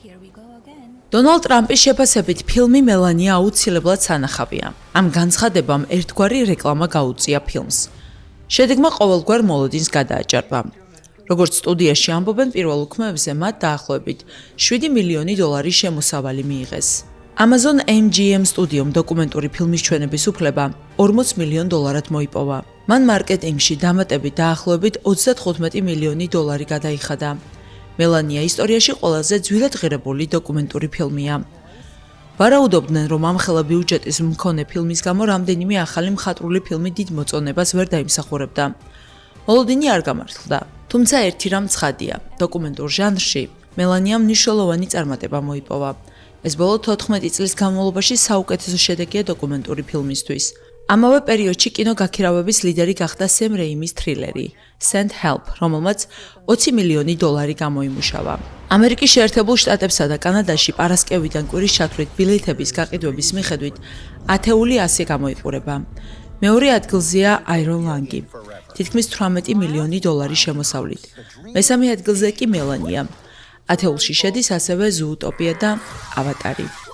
დონალდ ტრამპის შეფასებით ფილმი მელანია აუცილებლად სანახავია. ამ განცხადებამ ერთგვარი რეკლამა გაუწია ფილმს. შედეგმა ყოველგვარ მოლოდინს გადააჭარბა. როგორც სტუდიაში ამბობენ, პირველ უქმეებზე მათ დაახლოებით 7 მილიონი დოლარის შემოსავალი მიიღეს. Amazon MGM სტუდიომ დოკუმენტური ფილმის ჩვენების უფლება 40 მილიონ დოლარად მოიპოვა. მან მარკეტინგში დამატებით დაახლოებით 35 მილიონი დოლარი გადაიხადა. მელანია ისტორიაში ყველაზე ძვირად ღირებული დოკუმენტური ფილმია. ვარაუდობდნენ, რომ ამხელა ბიუჯეტის მქონე ფილმის გამო რამდენიმე ახალი მხატვრული ფილმი დიდ მოწონებას ვერ დაიმსახურებდა. მოლოდინი არ გამართლდა. თუმცა ერთი რამ ცხადია, დოკუმენტურ ჟანრში მელანიამ მნიშვნელოვანი წარმატება მოიპოვა. ეს ბოლო 14 წლის განმავლობაში საუკეთესო შედეგია დოკუმენტური ფილმისთვის. ამავე პერიოდში კინოგაქირავების ლიდერი გახდა სემ რეიმის თრილერი Send Help, რომელმაც 20 მილიონი დოლარი გამოიმუშავა. ამერიკის შეერთებულ შტატებსა და კანადაში პარასკევიდან კვირის ჩათვლით ბილეთების გაყიდვების მიხედვით ათეული 100 გამოიყურება. მეორე ადგილზეა Iron Lung, თითქმის 18 მილიონი დოლარის შემოსავლით. მესამე ადგილზე კი მელანია. ათეულში შედის ასევე ზუუტოპია და ავატარი.